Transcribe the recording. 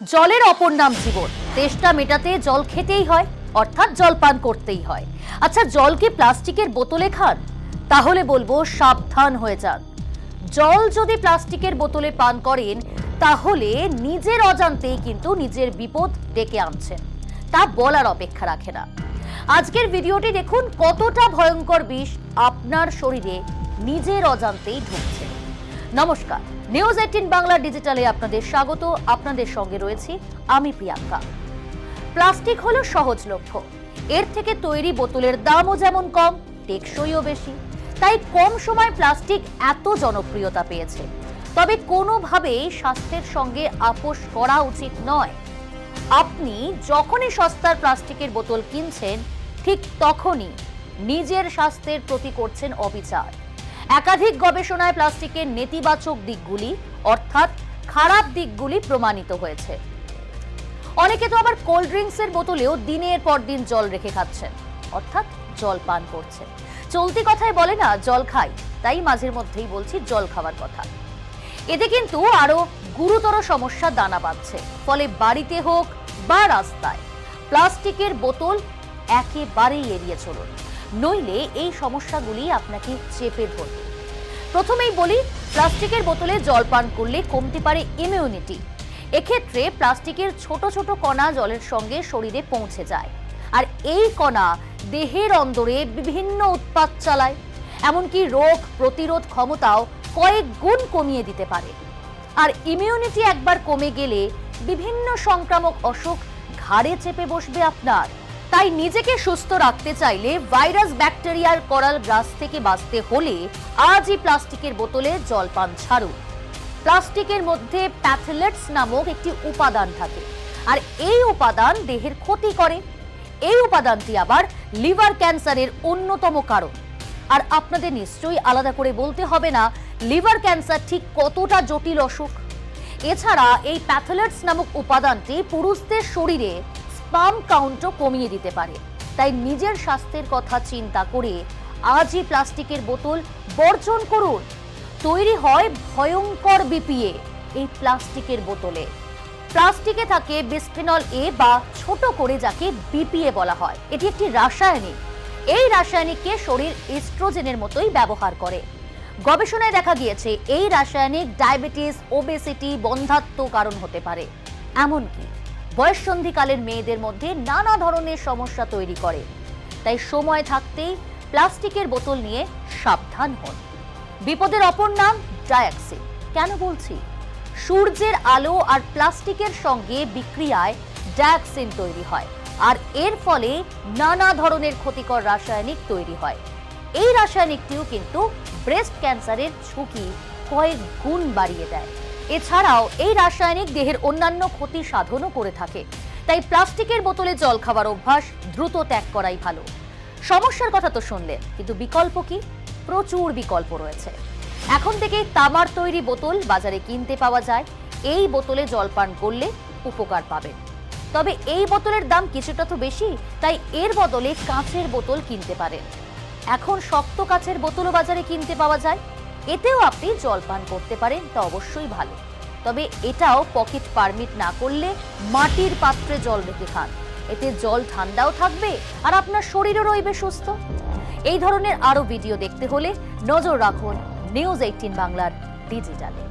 জলের অপর নাম জীবন। তেষ্টা মেটাতে জল খেতেই হয়, অর্থাৎ জল পান করতেই হয়। আচ্ছা, জল কি প্লাস্টিকের বোতলে খান? তাহলে বলবো সাবধান হয়ে যান। জল যদি প্লাস্টিকের বোতলে পান করেন, তাহলে নিজের অজান্তেই কিন্তু নিজের বিপদ ডেকে আনছেন। তা বলার অপেক্ষা রাখে না। আজকের ভিডিওটি দেখুন, কতটা ভয়ঙ্কর বিষ আপনার শরীরে নিজের অজান্তেই ঢুকছে। নমস্কার, নিউজ 18 বাংলা ডিজিটালে আপনাদের স্বাগত। আপনাদের সঙ্গে রয়েছি আমি প্রিয়াঙ্কা। প্লাস্টিক হলো সহজলভ্য। এর থেকে তৈরি বোতলের দামও যেমন কম, টেকসইও বেশি। তাই কম সময় প্লাস্টিক এত জনপ্রিয়তা পেয়েছে। তবে কোনোভাবেই স্বাস্থ্যের সঙ্গে আপোষ করা উচিত নয়। আপনি যখনই সস্তার প্লাস্টিকের বোতল কিনছেন, ঠিক তখনই নিজের স্বাস্থ্যের প্রতি করছেন অবিচার। একাধিক গবেষণায় প্লাস্টিকের নেতিবাচক দিকগুলি, অর্থাৎ খারাপ দিকগুলি প্রমাণিত হয়েছে। অনেকে তো আবার কোল্ড ড্রিঙ্কসের বোতলেও দিনের পর দিন জল রেখে খাচ্ছেন, অর্থাৎ জল পান করছেন। চলতি কথায় বলে না, জল খাই, তাই মাঝের মধ্যেই বলছি জল খাওয়ার কথা। এতে কিন্তু আরো গুরুতর সমস্যা দানা বাঁধছে। ফলে বাড়িতে হোক বা রাস্তায় প্লাস্টিকের বোতল একেবারেই এড়িয়ে চলুন, নইলে এই সমস্যাগুলি আপনাকে চেপে ধরবে। প্রথমেই বলি, প্লাস্টিকের বোতলে জল পান করলে কমতে পারে ইমিউনিটি। এক্ষেত্রে প্লাস্টিকের ছোট ছোট কণা জলের সঙ্গে শরীরে পৌঁছে যায়, আর এই কণা দেহের অন্দরে বিভিন্ন উৎপাত চালায়, এমনকি রোগ প্রতিরোধ ক্ষমতাও কয়েক গুণ কমিয়ে দিতে পারে। আর ইমিউনিটি একবার কমে গেলে বিভিন্ন সংক্রামক অসুখ ঘাড়ে চেপে বসবে আপনার। তাই নিজেকে সুস্থ রাখতে চাইলে ভাইরাস, ব্যাকটেরিয়ার করাল গ্রাস থেকে বাঁচতে হলে আজই প্লাস্টিকের বোতলে জল পান ছাড়ুন। প্লাস্টিকের মধ্যে প্যাথেলেটস নামক একটি উপাদান থাকে, আর এই উপাদান দেহের ক্ষতি করে। এই উপাদানটি আবার লিভার ক্যান্সারের অন্যতম কারণ। আর আপনাদের নিশ্চয়ই আলাদা করে বলতে হবে না, লিভার ক্যান্সার ঠিক কতটা জটিল অসুখ। এছাড়া এই প্যাথেলেটস নামক উপাদানটি পুরুষদের শরীরে স্পাম কাউন্টও কমিয়ে দিতে পারে। তাই নিজের স্বাস্থ্যের কথা চিন্তা করে আজই প্লাস্টিকের বোতল বর্জন করুন। তৈরি হয় ভয়ঙ্কর বিপিএ এই প্লাস্টিকের বোতলে। প্লাস্টিকে থাকে বিসফেনল এ, বা ছোট করে যাকে বিপিএ বলা হয়। এটি একটি রাসায়নিক। এই রাসায়নিককে শরীর এস্ট্রোজেনের মতোই ব্যবহার করে। গবেষণায় দেখা গিয়েছে এই রাসায়নিক ডায়াবেটিস, ওবেসিটি, বন্ধ্যাত্ব কারণ হতে পারে। এমনকি বয়ঃসন্ধিকালের মেয়েদের মধ্যে নানা ধরনের সমস্যা তৈরি করে। তাই সময় থাকতেই প্লাস্টিকের বোতল নিয়ে সাবধান হন। বিপদের অপর নাম ডায়াক্সিন। কেন বলছি? সূর্যের আলো আর প্লাস্টিকের সঙ্গে বিক্রিয়ায় ডায়াক্সিন তৈরি হয়, আর এর ফলে নানা ধরনের ক্ষতিকর রাসায়নিক তৈরি হয়। এই রাসায়নিকটিও কিন্তু ব্রেস্ট ক্যান্সারের ঝুঁকি কয়েক গুণ বাড়িয়ে দেয়। এছাড়াও এই রাসায়নিক দেহের অন্যান্য ক্ষতি সাধনও করে থাকে। তাই প্লাস্টিকের বোতলে জল খাওয়ার অভ্যাস দ্রুত ত্যাগ করাই ভালো। সমস্যার কথা তো শুনলেন, কিন্তু বিকল্প কি? প্রচুর বিকল্প রয়েছে। এখন থেকে তামার তৈরি বোতল বাজারে কিনতে পাওয়া যায়। এই বোতলে জল পান করলে উপকার পাবেন। তবে এই বোতলের দাম কিছুটা তো বেশি, তাই এর বদলে কাঁচের বোতল কিনতে পারেন। এখন শক্ত কাঁচের বোতলও বাজারে কিনতে পাওয়া যায়। এতেও আপনি জল পান করতে পারেন, তা অবশ্যই ভালো। তবে এটাও পকেট পারমিট না করলে মাটির পাত্রে জল রেখে খান। এতে জল ঠান্ডাও থাকবে, আর আপনার শরীরও রইবে সুস্থ। এই ধরনের আরো ভিডিও দেখতে হলে নজর রাখুন নিউজ 18 বাংলার ডিজিটালে।